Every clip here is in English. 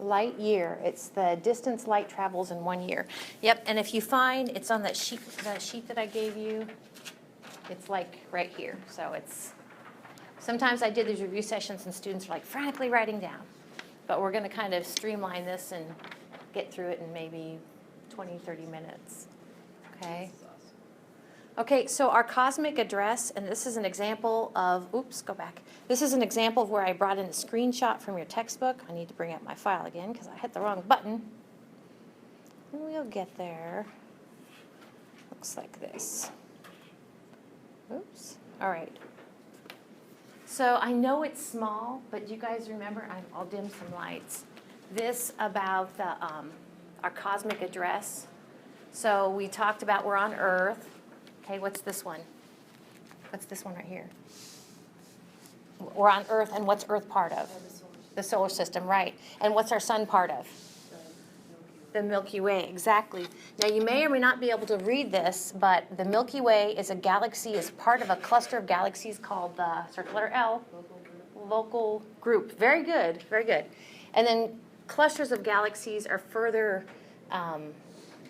Light year. It's the distance light travels in 1 year. Yep, and if you find, it's on that sheet that I gave you. It's like right here. So it's, sometimes I did these review sessions and students are like frantically writing down. But we're going to kind of streamline this and get through it in maybe 20, 30 minutes. Okay? Okay, so our cosmic address, and this is an example of, oops, go back. This is an example of where I brought in a screenshot from your textbook. I need to bring up my file again because I hit the wrong button. And we'll get there. Looks like this. Oops. All right. So I know it's small, but you guys remember, I'll dim some lights. This about the our cosmic address. So we talked about we're on Earth. Okay, what's this one? What's this one right here? We're on Earth, and what's Earth part of? The solar system, right. And what's our sun part of? The Milky Way, exactly. Now, you may or may not be able to read this, but the Milky Way is a galaxy, is part of a cluster of galaxies called the circle letter L, local group. Very good, very good. And then clusters of galaxies are further,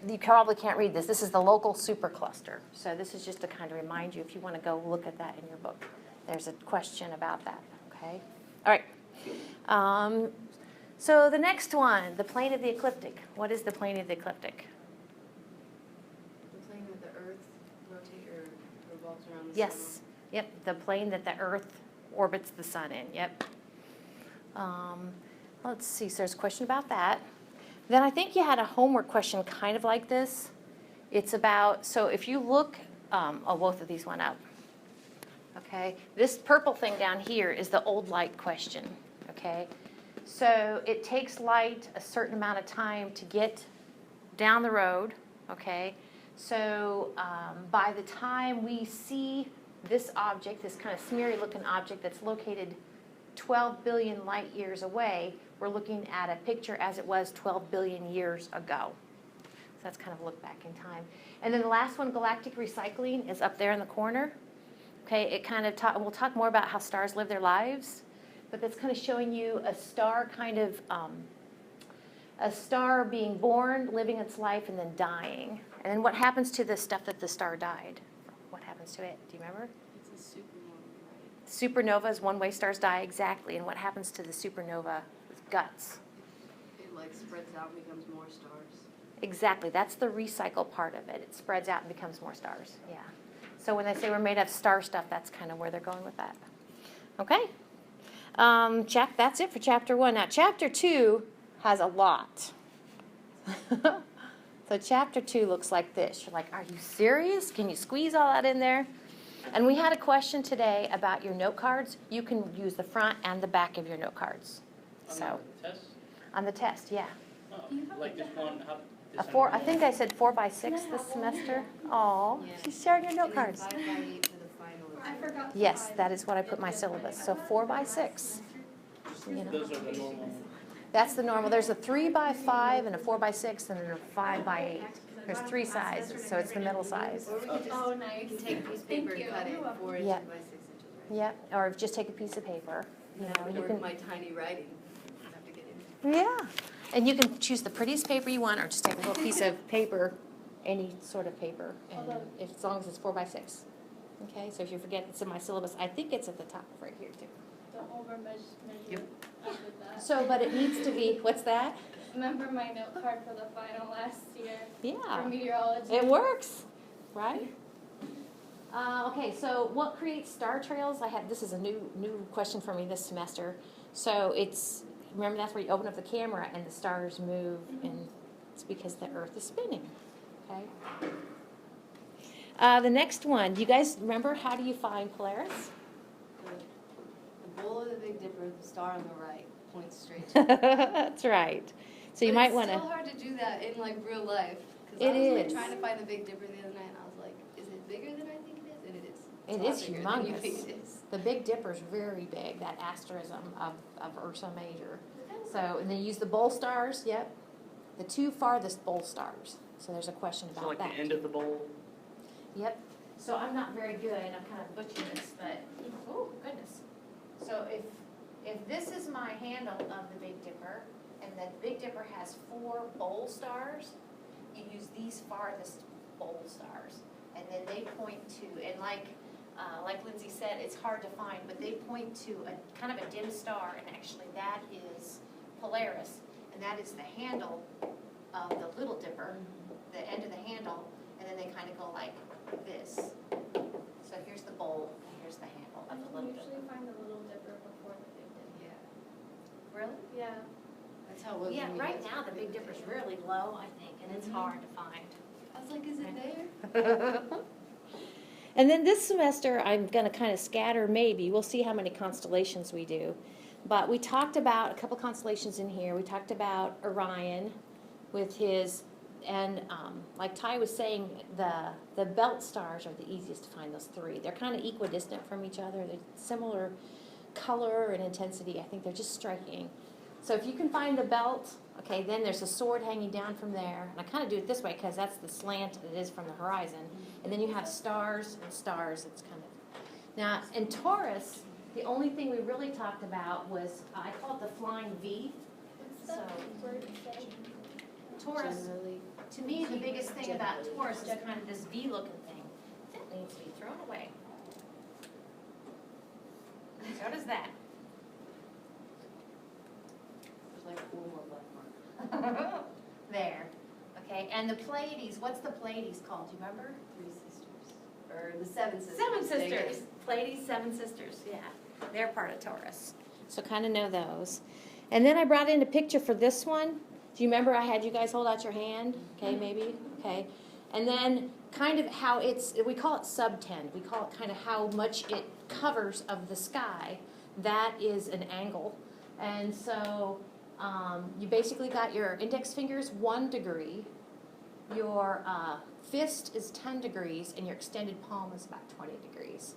you probably can't read this. This is the local supercluster. So this is just to kind of remind you if you want to go look at that in your book. There's a question about that, okay? All right. So the next one, the plane of the ecliptic. What is the plane of the ecliptic? The plane that the Earth rotates or revolves around the sun. Yes. Yep. The plane that the Earth orbits the sun in. Yep. Let's see. So there's a question about that. Then I think you had a homework question kind of like this. It's about, so if you look, both of these went up. Okay. This purple thing down here is the old light question. Okay. So it takes light a certain amount of time to get down the road, okay? So by the time we see this object, this kind of smeary-looking object that's located 12 billion light years away, we're looking at a picture as it was 12 billion years ago. So that's kind of a look back in time. And then the last one, galactic recycling, is up there in the corner. Okay, it kind of we'll talk more about how stars live their lives. But that's kind of showing you a star kind of, a star being born, living its life, and then dying. And then what happens to the stuff that the star died? What happens to it? Do you remember? It's a supernova, right? Supernovas, one-way stars die, exactly. And what happens to the supernova guts? It like spreads out and becomes more stars. Exactly. That's the recycle part of it. It spreads out and becomes more stars. Yeah. So when they say we're made of star stuff, that's kind of where they're going with that. Okay? That's it for chapter 1. Now, chapter 2 has a lot. So chapter 2 looks like this. You're like, are you serious? Can you squeeze all that in there? And we had a question today about your note cards. You can use the front and the back of your note cards. On the test? On the test, yeah. Oh, like this one? I think I said 4 by 6 this semester. Oh, Yeah. she's sharing your note And then cards. 5 by 8 for the final. I forgot. Yes, that is what I put my syllabus. So 4 by 6. You know. Those are the normal. That's the normal. There's a 3 by 5 and a 4 by 6 and then a 5 by 8. There's 3 sizes, so it's the middle size. Or we can just, Oh, nice. you can take a piece of paper and cut it 4 inches Yeah. by 6 inches, right? Yep, or just take a piece of paper. You know, you Or can. my tiny writing. I have to get in. Yeah, and you can choose the prettiest paper you want, or just take a little piece of paper, any sort of paper, and as long as it's 4 by 6. Okay, so if you forget it's in my syllabus, I think it's at the top right here too. Don't over measure. Yep. I did that. So, but it needs to be. What's that? Remember my note card for the final last year for Yeah, meteorology? it works, right? Okay, so what creates star trails? This is a new question for me this semester. So remember that's where you open up the camera and the stars move, and it's because the Earth is spinning. Okay. The next one. Do you guys remember how do you find Polaris? The bowl of the Big Dipper, the star on the right, points straight to That's right. So you might want It's to. so hard to do that in like real life. It Because I was like is. trying to find the Big Dipper the other night, and I was like, is it bigger than I think it is? And it is. It It's a lot is bigger than you think humongous. it is. The Big Dipper is very big. That asterism of Ursa Major. So and they use the bowl stars. Yep. The 2 farthest bowl stars. So there's a question about So like that. the end of the bowl. Yep. So I'm not very good. I'm kind of butchering this, but oh goodness. So if this is my handle of the Big Dipper, and then the Big Dipper has 4 bowl stars. You use these farthest bowl stars, and then they point to, and like Lindsay said, it's hard to find, but they point to a kind of a dim star, and actually that is Polaris, and that is the handle of the Little Dipper, the end of the handle, and then they kind of go like this. So here's the bowl, and here's the handle of the You Little usually Dipper. find the Little Dipper before the Big Dipper. Yeah, Really? Yeah. that's how it was. Yeah, when we right had now the Big Dipper's really low, I think, and it's hard to find. I was like, is it there? And then this semester, I'm going to kind of scatter maybe. We'll see how many constellations we do. But we talked about a couple constellations in here. We talked about Orion with his, and like Ty was saying, the belt stars are the easiest to find, those 3. They're kind of equidistant from each other. They're similar color and intensity. I think they're just striking. So if you can find the belt, okay, then there's a sword hanging down from there. And I kind of do it this way because that's the slant it is from the horizon. And then you have stars and stars. It's kind of, now in Taurus, the only thing we really talked about was, I call it the flying V. What's the So- word say? Taurus, Generally. to me, the biggest thing about Generally. Taurus is kind of this V-looking thing. That needs to be thrown away. So does that. There's like 4 more black marks. There, okay, and the Pleiades, what's the Pleiades called, do you remember? 3 sisters. Or the 7 sisters. 7 Thank you. sisters, Pleiades, 7 sisters, yeah, they're part of Taurus. So kind of know those. And then I brought in a picture for this one. Do you remember I had you guys hold out your hand? Okay, maybe, okay. And then kind of how we call it subtend. We call it kind of how much it covers of the sky. That is an angle. And so you basically got your index fingers 1 degree, your fist is 10 degrees, and your extended palm is about 20 degrees.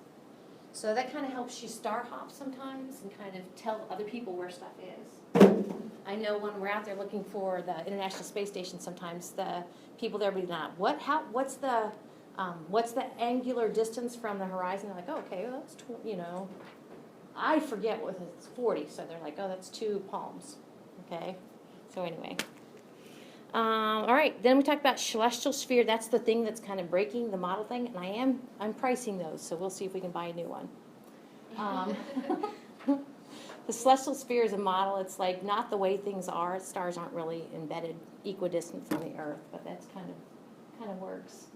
So that kind of helps you star hop sometimes and kind of tell other people where stuff is. I know when we're out there looking for the International Space Station, sometimes the people there will be not, what's the angular distance from the horizon? They're like, oh, okay, well, that's, I forget what it's 40, so they're like, oh, that's 2 palms, okay? So anyway. All right, then we talked about celestial sphere. That's the thing that's kind of breaking the model thing, and I'm pricing those, so we'll see if we can buy a new one. The celestial sphere is a model. It's like not the way things are. Stars aren't really embedded equidistant from the Earth, but that's kind of works.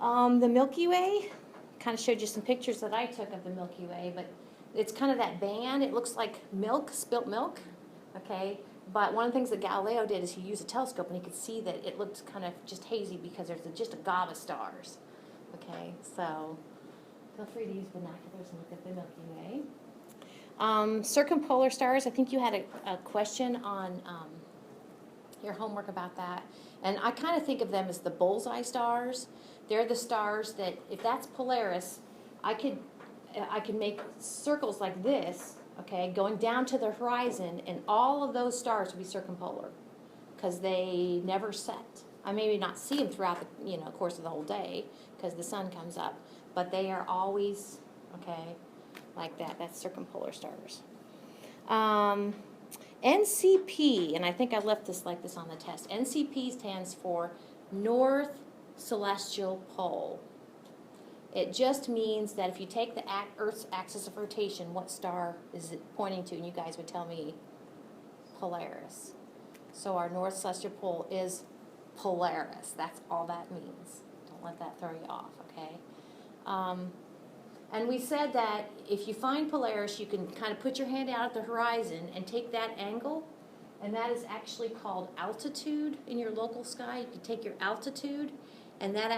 The Milky Way, kind of showed you some pictures that I took of the Milky Way, but it's kind of that band. It looks like milk, spilt milk, okay? But one of the things that Galileo did is he used a telescope and he could see that it looked kind of just hazy because there's just a gob of stars, okay? So feel free to use binoculars and look at the Milky Way. Circumpolar stars, I think you had a question on your homework about that. And I kind of think of them as the bullseye stars. They're the stars that, if that's Polaris, I could make circles like this, okay, going down to the horizon, and all of those stars would be circumpolar because they never set. I maybe not see them throughout the course of the whole day because the sun comes up, but they are always, okay, like that. That's circumpolar stars. NCP, and I think I left this like this on the test. NCP stands for North Celestial Pole. It just means that if you take the Earth's axis of rotation, what star is it pointing to? And you guys would tell me Polaris. So our North Celestial Pole is Polaris. That's all that means. Don't let that throw you off, okay? And we said that if you find Polaris, you can kind of put your hand out at the horizon and take that angle, and that is actually called altitude in your local sky. You can take your altitude, and that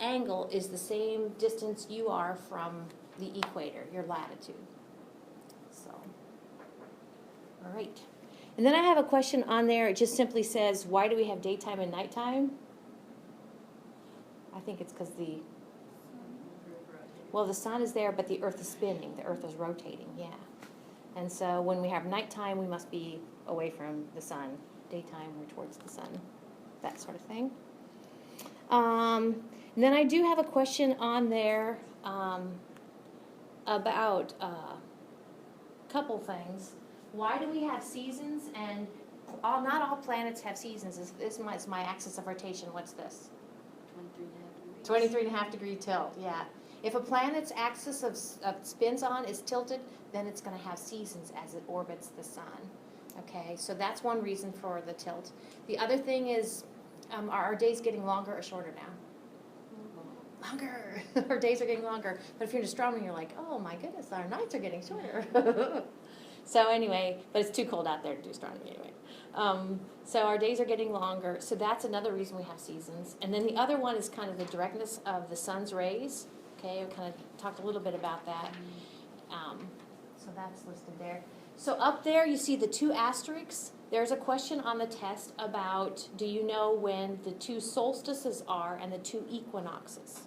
angle is the same distance you are from the equator, your latitude. So, all right. And then I have a question on there. It just simply says, why do we have daytime and nighttime? I think it's because the sun is there, but the Earth is spinning. The Earth is rotating, yeah. And so when we have nighttime, we must be away from the sun. Daytime, we're towards the sun. That sort of thing. And then I do have a question on there about a couple things. why do we have seasons? And not all planets have seasons. This is my axis of rotation. What's this? 23.5 degree tilt, yeah. If a planet's axis of spins on is tilted, then it's going to have seasons as it orbits the sun. Okay, so that's one reason for the tilt. The other thing is, are our days getting longer or shorter now? Longer. Our days are getting longer. But if you're in astronomy, you're like, oh my goodness, our nights are getting shorter. So anyway, but it's too cold out there to do astronomy anyway. So our days are getting longer. So that's another reason we have seasons. And then the other one is kind of the directness of the sun's rays. Okay, we kind of talked a little bit about that. So that's listed there. So up there you see the 2 asterisks. There's a question on the test about, do you know when the 2 solstices are and the 2 equinoxes?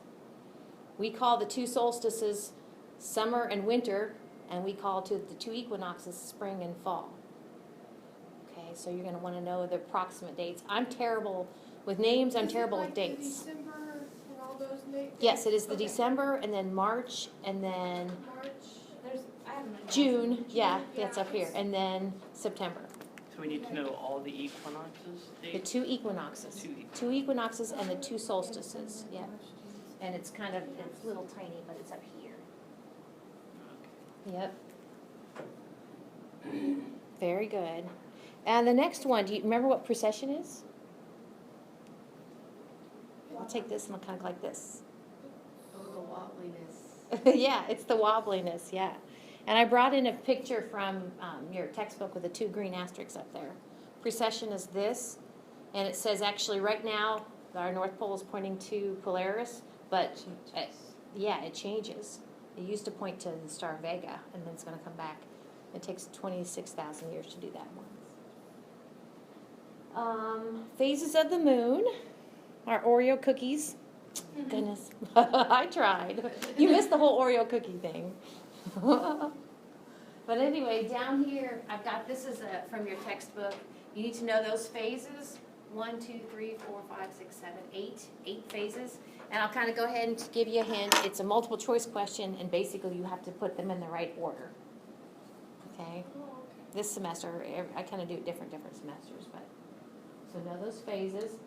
We call the 2 solstices summer and winter, and we call the 2 equinoxes spring and fall. Okay, so you're going to want to know the approximate dates. I'm terrible with names. I'm terrible with dates. December and all those dates? Yes, it is the Okay. December, and then March, and then March. I have my June. Yeah, June, that's up here, and then September. So we need to know all the equinoxes The dates? 2 equinoxes. 2 equinoxes and the 2 solstices. Yeah, and it's kind of it's little tiny, but it's up here. Yep. Very good. And the next one, do you remember what precession is? I'll take this and I'll kind of like this. Oh, the wobbliness. Yeah, it's the wobbliness, yeah. And I brought in a picture from your textbook with the 2 green asterisks up there. Precession is this, and it says actually right now our North Pole is pointing to Polaris, but yeah, it changes. It used to point to the star Vega, and then it's going to come back. It takes 26,000 years to do that one. Phases of the moon, our Oreo cookies. Goodness, I tried. You missed the whole Oreo cookie thing. But anyway, down here, I've got, this is from your textbook. You need to know those phases. 1, 2, 3, 4, 5, 6, 7, 8. 8 phases. And I'll kind of go ahead and give you a hint. It's a multiple choice question, and basically you have to put them in the right order. Okay? This semester, I kind of do it different semesters, but so know those phases.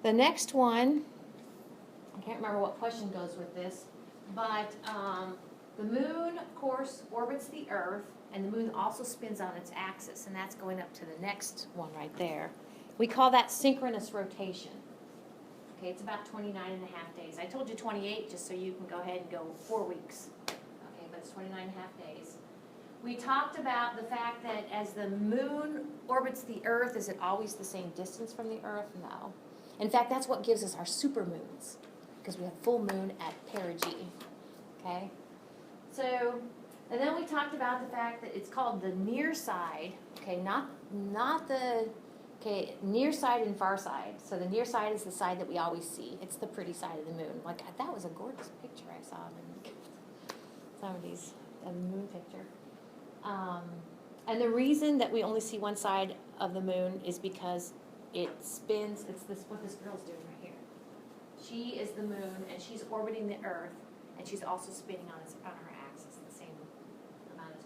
The next one, I can't remember what question goes with this, but the moon, of course, orbits the Earth, and the moon also spins on its axis, and that's going up to the next one right there. We call that synchronous rotation. Okay, it's about 29 and a half days. I told you 28 just so you can go ahead and go 4 weeks. Okay, but it's 29 and a half days. We talked about the fact that as the moon orbits the Earth, is it always the same distance from the Earth? No. In fact, that's what gives us our supermoons, because we have full moon at perigee. Okay? So, and then we talked about the fact that it's called the near side, okay, not the, okay, near side and far side. So the near side is the side that we always see. It's the pretty side of the moon. Like, that was a gorgeous picture I saw in somebody's moon picture. And the reason that we only see one side of the moon is because it spins. It's this what this girl's doing right here. She is the moon, and she's orbiting the Earth, and she's also spinning on her axis at the same amount of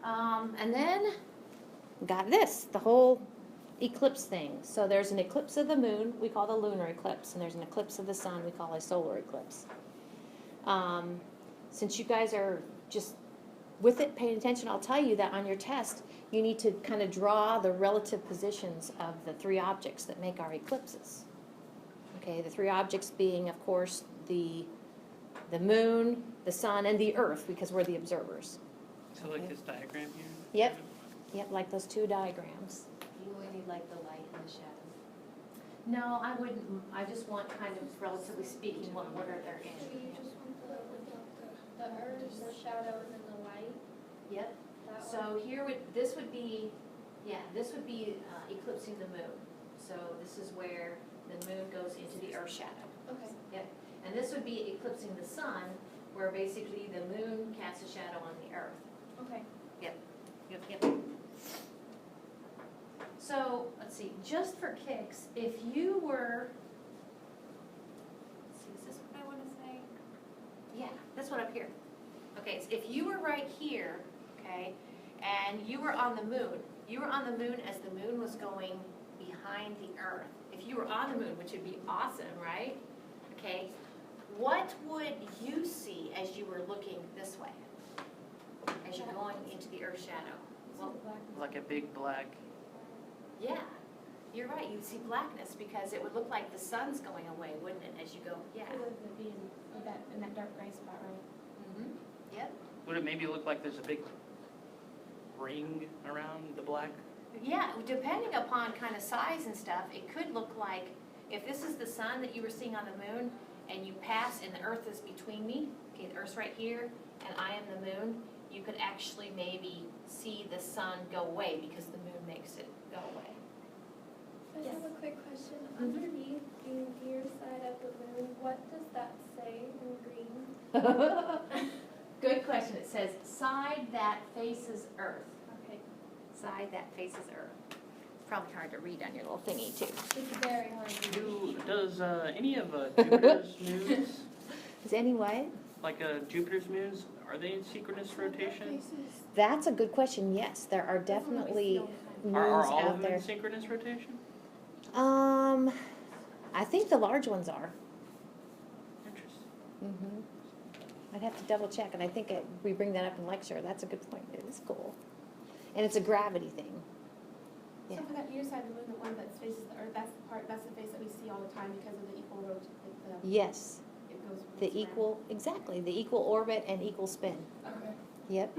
time. And then we got this, the whole eclipse thing. So there's an eclipse of the moon, we call the lunar eclipse, and there's an eclipse of the sun, we call a solar eclipse. Since you guys are just with it, paying attention, I'll tell you that on your test, you need to kind of draw the relative positions of the 3 objects that make our eclipses. Okay, the 3 objects being, of course, the moon, the sun, and the Earth, because we're the observers. So like this diagram here? Yep. Yep, like those 2 diagrams. You only need like the light and the shadow. No, I wouldn't. I just want kind of, relatively speaking, what order they're in. The earth, the shadow, and then the light. Yep. That one. So here this would be eclipsing the moon. So this is where the moon goes into the Earth shadow. Okay. Yep. And this would be eclipsing the sun, where basically the moon casts a shadow on the Earth. Okay. Yep. So let's see. Just for kicks, if you were, let's see, is this what I want to say? Yeah, this one up here. Okay, so if you were right here, okay. and you were on the moon. You were on the moon as the moon was going behind the Earth. If you were on the moon, which would be awesome, right? Okay, what would you see as you were looking this way? As you're going into the Earth's shadow? Well, Like a big black, yeah, you're right. You'd see blackness because it would look like the sun's going away, wouldn't it, as you go? Yeah. It would be in that dark gray spot, right? Mm-hmm. Yep. would it maybe look like there's a big ring around the black? Yeah, depending upon kind of size and stuff, it could look like if this is the sun that you were seeing on the moon and you pass and the Earth is between me, okay, the Earth's right here and I am the moon, you could actually maybe see the sun go away because the moon makes it go away. I Yes. have a quick question. Mhm. Underneath the near side of the moon, what does that say in green? Good question. It says side that faces Earth. Okay. Side that faces Earth. It's probably hard to read on your little thingy too. It's very hard to read. Does any of Jupiter's moons, Is any what? like Jupiter's moons, are they in synchronous rotation? That's a good question. Yes, there are definitely moons Are all out of them there. in synchronous rotation? I think the large ones are. Interesting. Mm-hmm. I'd have to double check, and I think we bring that up in lecture. That's a good point. It is cool. And it's a gravity thing. So Yeah. for that near side of the moon, the one that faces the Earth, that's the face that we see all the time because of the equal rotation, Yes, it goes. the rotates equal, exactly, the equal orbit and equal spin. around. Okay. Yep,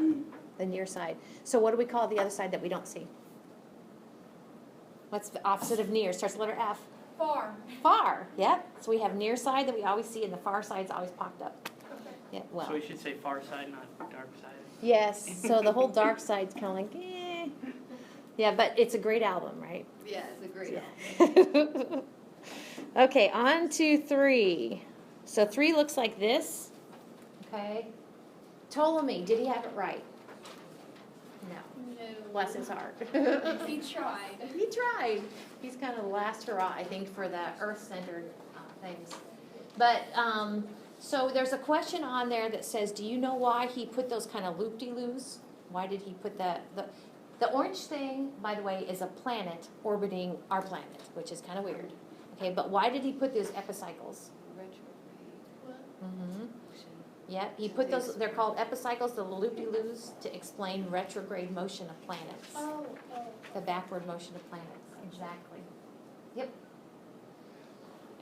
the near side. So what do we call the other side that we don't see? What's the opposite of near? Starts with the letter F. Far. Far, yep. So we have near side that we always see, and the far side's always popped up. Okay. Yeah, well. So we should say far side, not dark side. Yes, so the whole dark side's kind of like, eh. Yeah, but it's a great album, right? Yeah, it's a great Yeah. Okay, on to 3. So 3 looks like this. Okay. Ptolemy, did he have it right? No. No. Bless his heart. He tried. He tried. He's kind of the last hurrah, I think, for the Earth-centered things. But, so there's a question on there that says, do you know why he put those kind of loop-de-loos? Why did he put the orange thing, by the way, is a planet orbiting our planet, which is kind of weird. Okay, but why did he put those epicycles? Mm-hmm. Yep, he put those, they're called epicycles, the loop-de-loos, to explain retrograde motion of planets. Oh, oh. The backward motion of planets, exactly. Yep.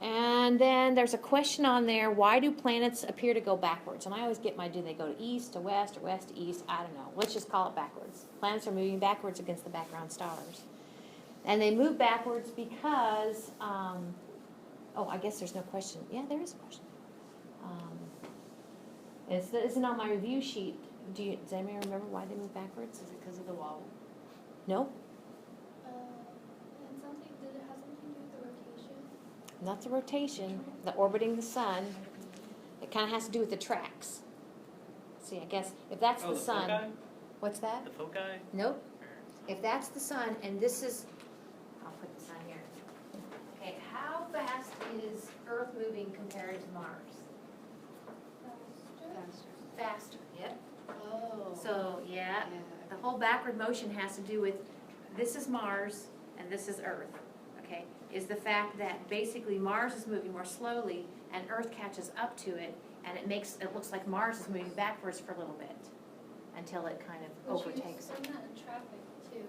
And then there's a question on there, why do planets appear to go backwards? And I always get do they go to east to west or west to east? I don't know. Let's just call it backwards. Planets are moving backwards against the background stars. And they move backwards because, I guess there's no question. Yeah, there is a question. It isn't on my review sheet. Does anybody remember why they move backwards? Is it because of the wall? No? And something, did it have something to do with the rotation? Not the rotation, the orbiting the sun. It kind of has to do with the tracks. See, I guess if that's Oh, the sun, foci? what's that? The foci? Nope. If that's the sun, and this is, I'll put the sun here. Okay, how fast is Earth moving compared to Mars? Faster. Yep. Oh. So, yeah, Yeah. the whole backward motion has to do with, this is Mars and this is Earth, okay? Is the fact that basically Mars is moving more slowly and Earth catches up to it, and it looks like Mars is moving backwards for a little bit until it kind of overtakes Which it. you found that in traffic too.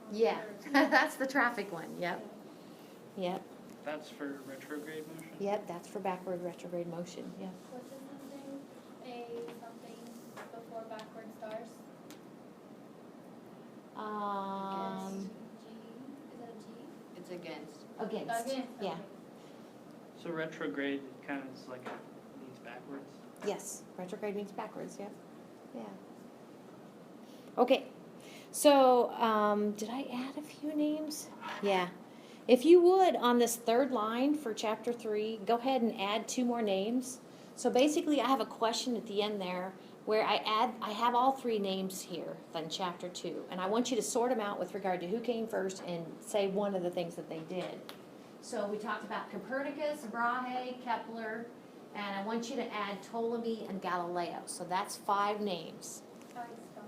on Yeah, Earth. that's the traffic one, yep. Yep, That's for retrograde motion? yep, that's for backward retrograde motion, yeah. What's in something? Something before backward stars? G? Is that a G? It's against. Against, Against, yeah, okay. So retrograde kind of is like means backwards? yes, retrograde means backwards, yep, yeah. Okay, so, did I add a few names? Yeah. If you would, on this third line for chapter 3, go ahead and add 2 more names. So basically, I have a question at the end there where I have all 3 names here in chapter 2, and I want you to sort them out with regard to who came first and say one of the things that they did. So we talked about Copernicus, Brahe, Kepler, and I want you to add Ptolemy and Galileo. So that's 5 names. I spelled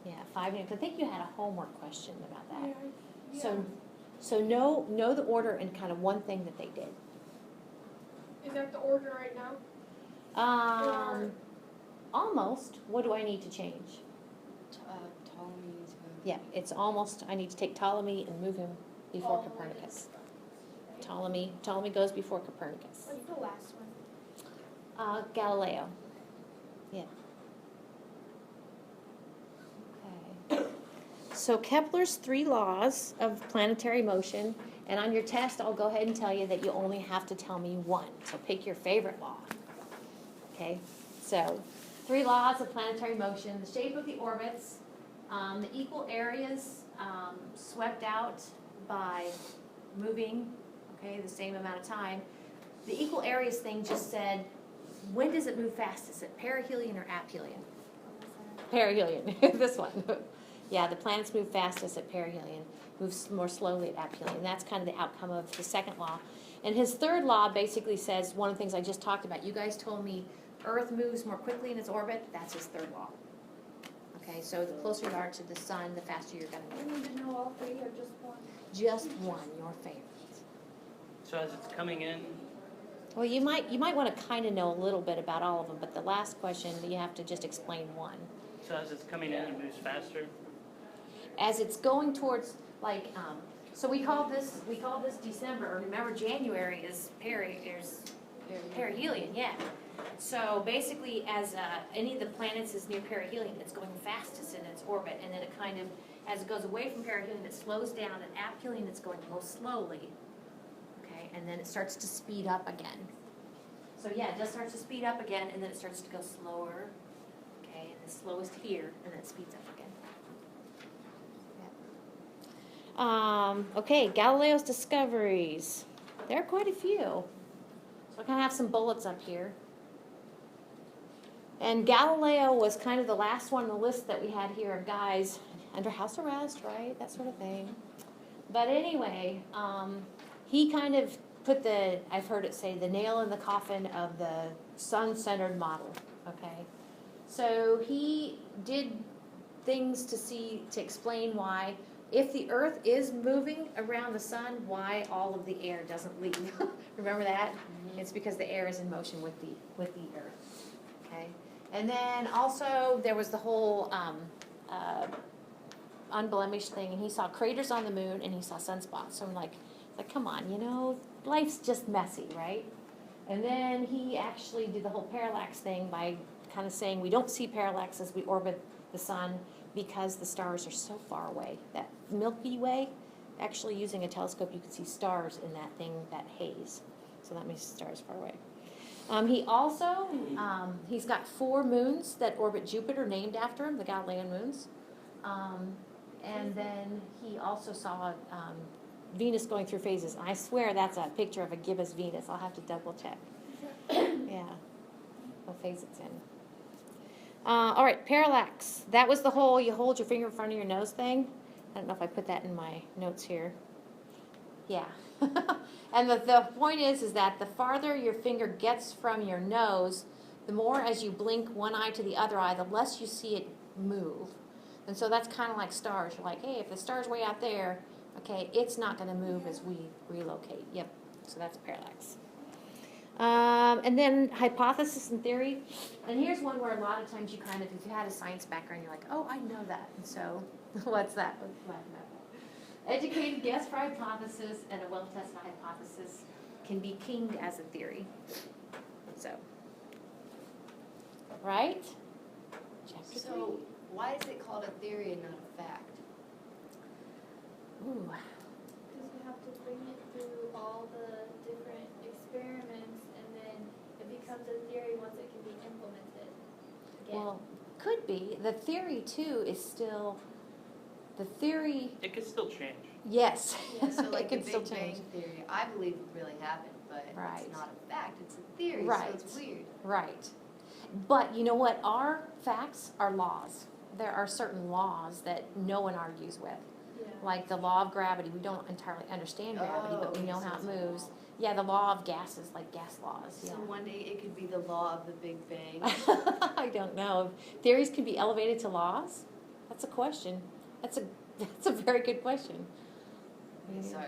Yeah, 5 minutes. I think you had a homework question about that. Yeah. So know the order and kind of one thing that they did. Is that the order right now? Almost. What do I need to change? Ptolemy to. Yeah, it's almost, I need to take Ptolemy and move him before All the way to the Copernicus. front, right? Ptolemy goes before Copernicus. What's the last one? Galileo. Yeah. Okay. So Kepler's 3 laws of planetary motion, and on your test, I'll go ahead and tell you that you only have to tell me one. So pick your favorite law. Okay. So 3 laws of planetary motion: the shape of the orbits, the equal areas swept out by moving, okay, the same amount of time. The equal areas thing just said, when does it move fastest? Is it perihelion or aphelion? Perihelion, this one. Yeah, the planets move fastest at perihelion, moves more slowly at aphelion. That's kind of the outcome of the second law. And his third law basically says one of the things I just talked about. You guys told me Earth moves more quickly in its orbit. That's his third law. Okay, so the closer you are to the sun, the faster you're going to You move. need to know all 3 or just one? Just one, your favorite. So as it's coming in, Well, you might want to kind of know a little bit about all of them, but the last question, you have to just explain one. so as it's coming in, it moves faster. As it's going towards, like, so we call this December. Remember, January is perihelion, yeah. So basically, as any of the planets is near perihelion, it's going fastest in its orbit, and then it kind of, as it goes away from perihelion, it slows down. At aphelion, it's going most slowly. Okay, and then it starts to speed up again. So yeah, it just starts to speed up again, and then it starts to go slower. Okay, and the slowest here, and then it speeds up again. Okay, Galileo's discoveries. There are quite a few. So I kind of have some bullets up here. And Galileo was kind of the last one on the list that we had here of guys under house arrest, right? That sort of thing. But anyway, he kind of put I've heard it say, the nail in the coffin of the sun-centered model, okay? So he did things to explain why, if the Earth is moving around the sun, why all of the air doesn't leave. Remember that? Mm-hmm. It's because the air is in motion with the Earth, okay? And then also there was the whole unblemished thing, and he saw craters on the moon and he saw sunspots. So I'm like, come on, life's just messy, right? And then he actually did the whole parallax thing by kind of saying we don't see parallax as we orbit the sun because the stars are so far away. That Milky Way, actually using a telescope, you can see stars in that thing, that haze. So that means stars far away. He also, he's got 4 moons that orbit Jupiter named after him, the Galilean moons. And then he also saw Venus going through phases. I swear that's a picture of a gibbous Venus. I'll have to double check. Yeah, what phase it's in. All right, parallax. That was the whole you hold your finger in front of your nose thing. I don't know if I put that in my notes here. Yeah. And the point is that the farther your finger gets from your nose, the more as you blink one eye to the other eye, the less you see it move. And so that's kind of like stars. You're like, hey, if the star's way out there, okay, it's not going to move as we relocate. Yep, so that's parallax. And then hypothesis and theory. And here's one where a lot of times you kind of, if you had a science background, you're like, oh, I know that. And so what's that? What's laughing at that? Educated guess for hypothesis and a well-tested hypothesis can be kinged as a theory. So, right? Chapter 3. So why is it called a theory and not a fact? Ooh. Because you have to bring it through all the different experiments, and then it becomes a theory once it can be implemented again. Well, could be. The theory, too, is still, the theory, It could still change. yes. Yeah, so like it the can still Big change. Bang Theory, I believe it really happened, but Right. it's not a fact, it's a theory, Right. so it's weird. Right. But you know what? Our facts are laws. There are certain laws that no one argues with. Yeah. Like the law of gravity. We don't entirely understand gravity, but we know so how it it's a moves. law. Yeah, the law of gases, like gas laws. So Yeah. one day it could be the law of the Big Bang. I don't know. Theories can be elevated to laws. That's a question. That's a very good question. Sorry,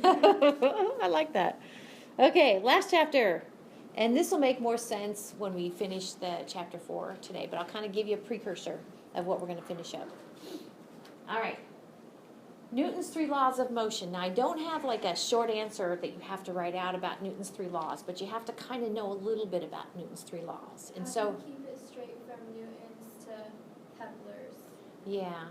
I like that. Okay, last chapter. And this will make more sense when we finish the chapter 4 today, but I'll kind of give you a precursor of what we're going to finish up. All right. Newton's 3 laws of motion. Now, I don't have like a short answer that you have to write out about Newton's 3 laws, but you have to kind of know a little bit about Newton's 3 laws. And How so, do you keep it straight from Newton's to Kepler's? yeah.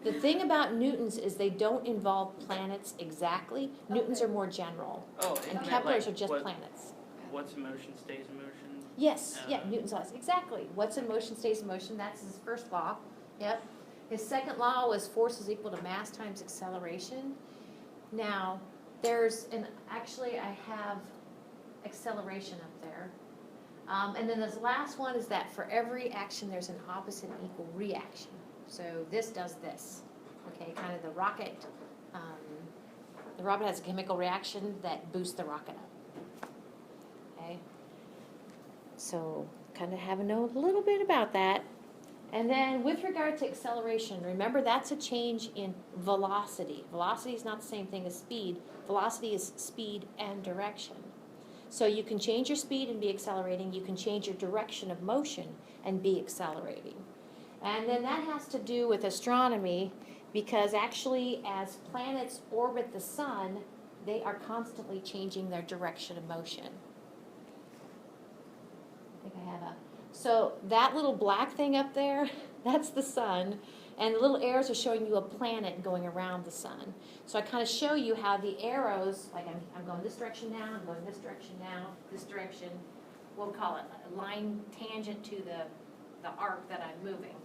The thing about Newton's is they don't involve planets exactly. Newton's are more general. Oh, And isn't that Kepler's like are just what- planets. What's in motion stays in motion? Yes, yeah, Uh, Newton's laws, exactly. What's in motion stays in motion, that's his first law. Yep. His second law was force is equal to mass times acceleration. Now, actually I have acceleration up there. And then this last one is that for every action, there's an opposite and equal reaction. So this does this, okay, kind of the rocket has a chemical reaction that boosts the rocket up. Okay, so kind of have to know a little bit about that. And then with regard to acceleration, remember that's a change in velocity. Velocity is not the same thing as speed. Velocity is speed and direction. So you can change your speed and be accelerating. You can change your direction of motion and be accelerating. And then that has to do with astronomy because actually as planets orbit the sun, they are constantly changing their direction of motion. So that little black thing up there, that's the sun. And the little arrows are showing you a planet going around the sun. So I kind of show you how the arrows, like I'm going this direction now, I'm going this direction now, this direction. We'll call it a line tangent to the arc that I'm moving,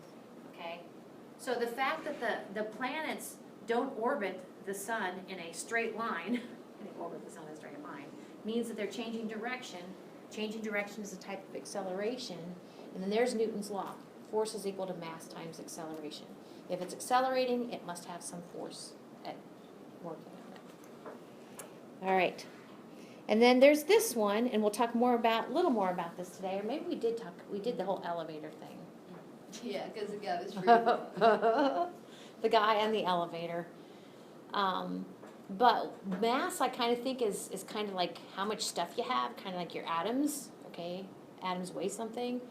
okay? So the fact that the planets don't orbit the sun in a straight line, they orbit the sun in a straight line, means that they're changing direction. Changing direction is a type of acceleration. And then there's Newton's law. Force is equal to mass times acceleration. If it's accelerating, it must have some force at working on it. All right. And then there's this one, and we'll talk a little more about this today, or maybe we did the whole elevator thing. Yeah, because the guy was free. The guy and the elevator. But mass, I kind of think is kind of like how much stuff you have, kind of like your atoms, okay? Atoms weigh something.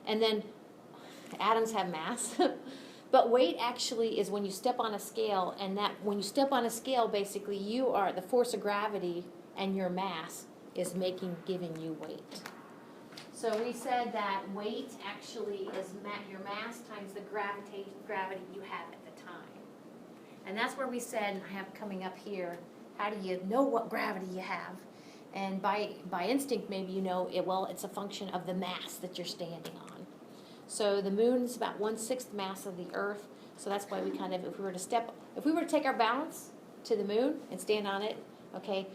And then atoms have mass. But weight actually is when you step on a scale, and that when you step on a scale, basically you are, the force of gravity and your mass is giving you weight. So we said that weight actually is your mass times the gravity you have at the time. And that's where we said, and I have coming up here, how do you know what gravity you have? And by instinct, maybe you know, it's a function of the mass that you're standing on. So the moon is about 1/6 mass of the Earth. So that's why we kind of, if we were to take our balance to the moon and stand on it, okay,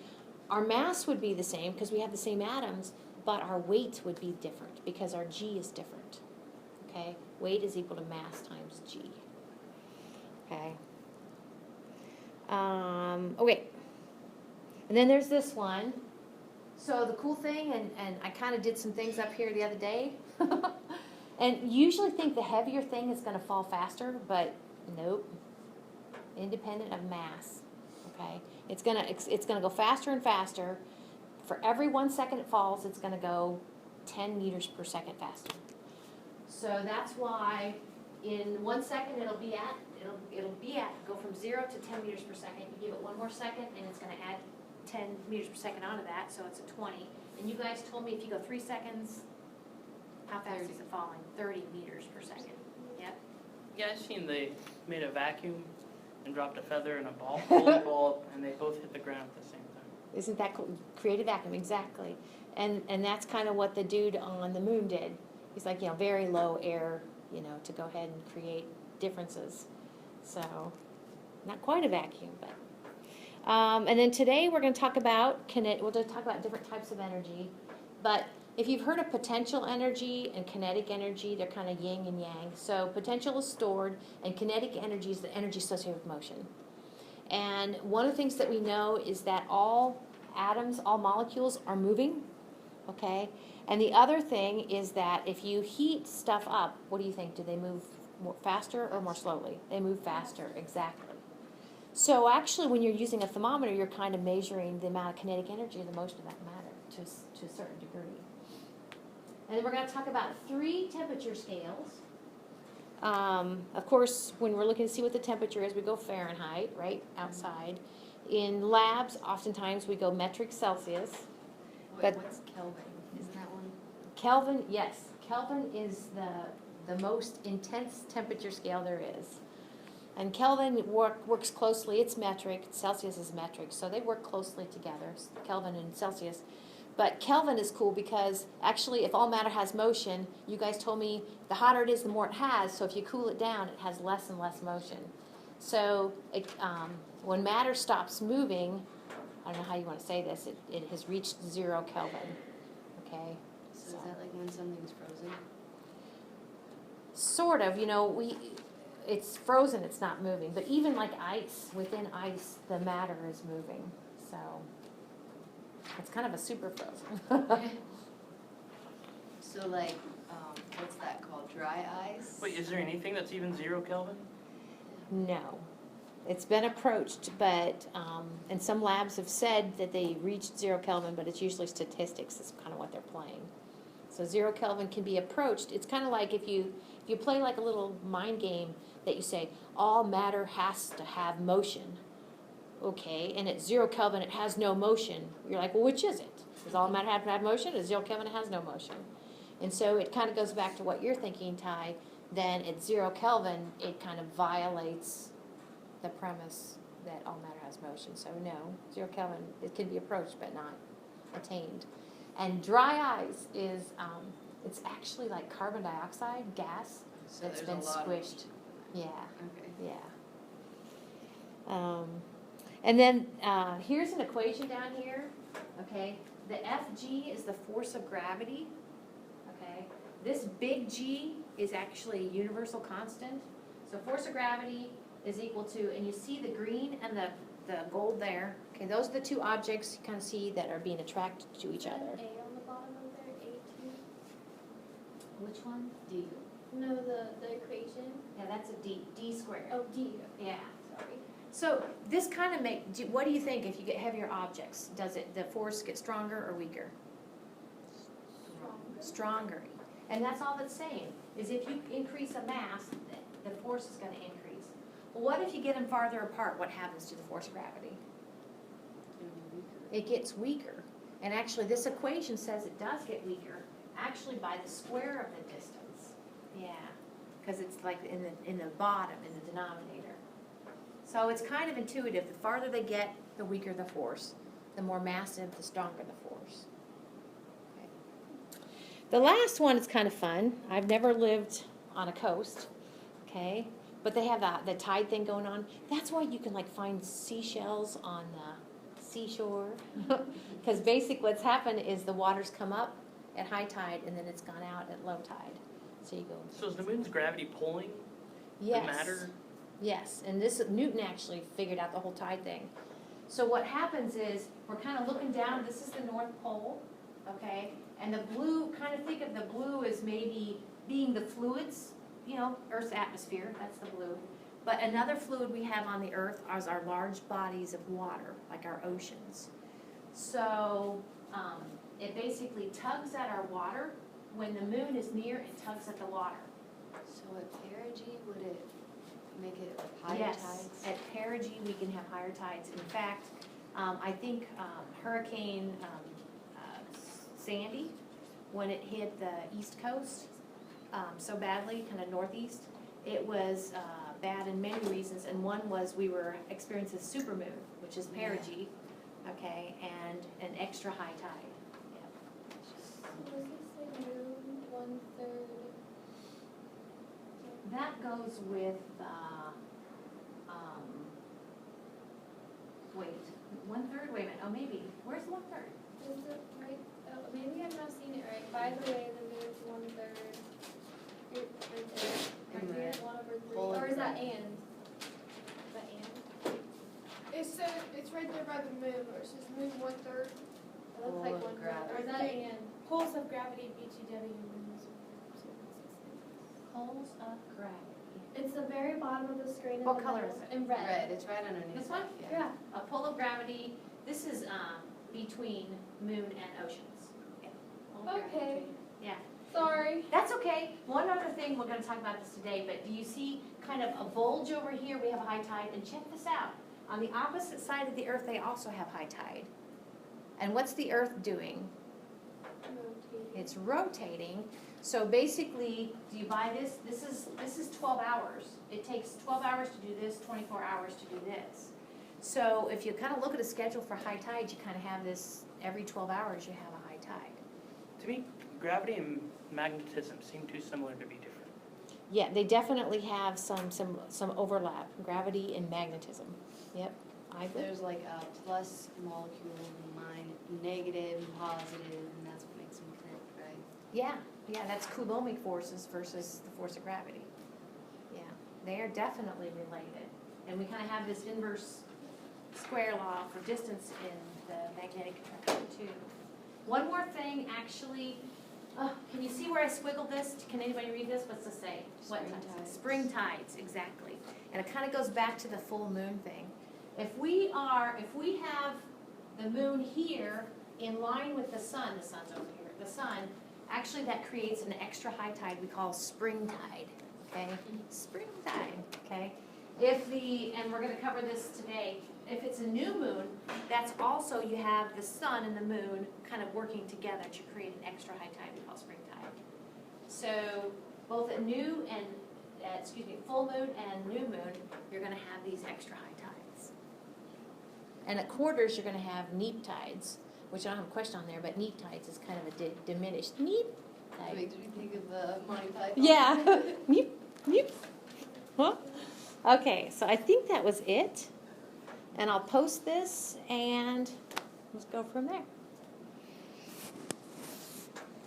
our mass would be the same because we have the same atoms, but our weight would be different because our G is different. Okay, weight is equal to mass times G. Okay. Okay. And then there's this one. So the cool thing, and I kind of did some things up here the other day, and usually think the heavier thing is going to fall faster, but nope. Independent of mass. Okay, it's gonna go faster and faster. For every 1 second it falls, it's gonna go 10 meters per second faster. So that's why in 1 second it'll be at go from 0 to 10 meters per second. You give it 1 more second, and it's gonna add 10 meters per second onto that, so it's a 20. And you guys told me if you go 3 seconds, how fast is it falling? 30 meters per second. Yep. Yeah, I've seen they made a vacuum and dropped a feather and a bowling ball, and they both hit the ground at the same time. Isn't that cool? Creative vacuum, exactly. And that's kind of what the dude on the moon did. He's like, very low air, to go ahead and create differences. So, not quite a vacuum, but. And then today we're going to talk about we'll talk about different types of energy. But if you've heard of potential energy and kinetic energy, they're kind of yin and yang. So potential is stored, and kinetic energy is the energy associated with motion. And one of the things that we know is that all atoms, all molecules are moving, okay? And the other thing is that if you heat stuff up, what do you think? Do they move more faster or more slowly? They move faster, exactly. So actually, when you're using a thermometer, you're kind of measuring the amount of kinetic energy of the motion of that matter to a certain degree. And then we're going to talk about 3 temperature scales. Of course, when we're looking to see what the temperature is, we go Fahrenheit, right, outside. In labs, oftentimes we go metric Celsius. But- What's Kelvin? Isn't that one? Kelvin, yes, Kelvin is the most intense temperature scale there is. And Kelvin works closely, it's metric, Celsius is metric, so they work closely together, Kelvin and Celsius. But Kelvin is cool because actually if all matter has motion, you guys told me the hotter it is, the more it has, so if you cool it down, it has less and less motion. So when matter stops moving, I don't know how you want to say this, it has reached 0 Kelvin, okay? So is that like when something's frozen? Sort of, it's frozen, it's not moving. But even like ice, within ice, the matter is moving. So it's kind of a super frozen. So like, what's that called? Dry ice? Wait, is there anything that's even 0 Kelvin? No. It's been approached, but, and some labs have said that they reached 0 Kelvin, but it's usually statistics is kind of what they're playing. So 0 Kelvin can be approached. It's kind of like if you play like a little mind game that you say, all matter has to have motion. Okay, and at 0 Kelvin it has no motion. You're like, well, which is it? Does all matter have to have motion? At 0 Kelvin it has no motion. And so it kind of goes back to what you're thinking, Ty. Then at 0 Kelvin, it kind of violates the premise that all matter has motion. So no, 0 Kelvin, it can be approached but not attained. And dry ice is, it's actually like carbon dioxide gas So that's there's been a lot squished. Yeah, Okay. yeah. And then here's an equation down here, okay? The Fg is the force of gravity, okay? This big G is actually a universal constant. So force of gravity is equal to, and you see the green and the gold there. Okay, those are the 2 objects you kind of see that are being attracted to each Is that other. an A on the bottom of there, A2? Which one? D. No, the equation. Yeah, that's a D squared. Oh, D, Yeah. sorry. So this kind of what do you think if you get heavier objects? Does the force get stronger or weaker? Stronger. And that's all that's saying, is if you increase a mass, the force is going to increase. Well, what if you get them farther apart? What happens to the force of gravity? It gets weaker. And actually, this equation says it does get weaker, actually by the square of the distance. Yeah, because it's like in the bottom, in the denominator. So it's kind of intuitive. The farther they get, the weaker the force. The more massive, the stronger the force. Okay. The last one is kind of fun. I've never lived on a coast, okay? But they have the tide thing going on. That's why you can like find seashells on the seashore. Because basically what's happened is the water's come up at high tide and then it's gone out at low tide. So you go. So is the moon's gravity pulling Yes. the matter? Yes, and Newton actually figured out the whole tide thing. So what happens is, we're kind of looking down, this is the North Pole, okay? And the blue, kind of think of the blue as maybe being the fluids, Earth's atmosphere, that's the blue. But another fluid we have on the Earth are our large bodies of water, like our oceans. So it basically tugs at our water. When the moon is near, it tugs at the water. So at perigee, would it make it higher Yes, tides? at perigee, we can have higher tides. In fact, I think Hurricane Sandy, when it hit the East Coast so badly, kind of northeast, it was bad in many reasons, and one was we were experiencing supermoon, which is perigee, okay, and an extra high tide. So was this say moon 1/3? That goes with, wait, 1/3, wait a minute, oh, maybe, where's 1/3? Is it right? Oh, maybe I'm not seeing it right. By the way, the moon's 1/3. Here, right there. In Right here, red. 1/3. Whole Or is that red. and? Is that and? It's right there by the moon, where it says moon 1/3. It looks like Full of 1/3. Or is that gravity. and? Poles of gravity, BTW, moons. Poles of gravity. It's the very bottom of the screen. in What the color middle, is it? In red. Red, it's right underneath. This one? it, Yeah. A pull of gravity, this is between moon and oceans. Yeah. Pull of gravity Okay. between- Yeah. Sorry. That's okay. One other thing, we're gonna talk about this today, but do you see kind of a bulge over here? We have a high tide, and check this out. On the opposite side of the earth, they also have high tide. And what's the earth doing? Rotating. It's rotating. So basically, do you buy this? This is 12 hours. It takes 12 hours to do this, 24 hours to do this. So if you kind of look at a schedule for high tide, you kind of have this, every 12 hours you have a high tide. To me, gravity and magnetism seem too similar to be different. Yeah, they definitely have some overlap, gravity and magnetism. Yep, I agree. There's like a plus molecule, negative and positive, and that's what makes them connect, right? Yeah, that's Coulombic forces versus the force of gravity. Yeah, they are definitely related. And we kind of have this inverse square law for distance in the magnetic attraction too. One more thing, actually, can you see where I squiggled this? Can anybody read this? What's this say? What Spring tides? tides. Spring tides, exactly. And it kind of goes back to the full moon thing. If we have the moon here in line with the sun's over here, the sun, actually that creates an extra high tide we call spring tide, okay? Spring tide, okay? And we're gonna cover this today, if it's a new moon, that's also, you have the sun and the moon kind of working together to create an extra high tide we call spring tide. So both at full moon and new moon, you're gonna have these extra high tides. And at quarters, you're gonna have neap tides, which I don't have a question on there, but neap tides is kind of a diminished neap It tide. makes me think of Monty Python. Yeah, neep. Huh? Okay, so I think that was it. And I'll post this and let's go from there.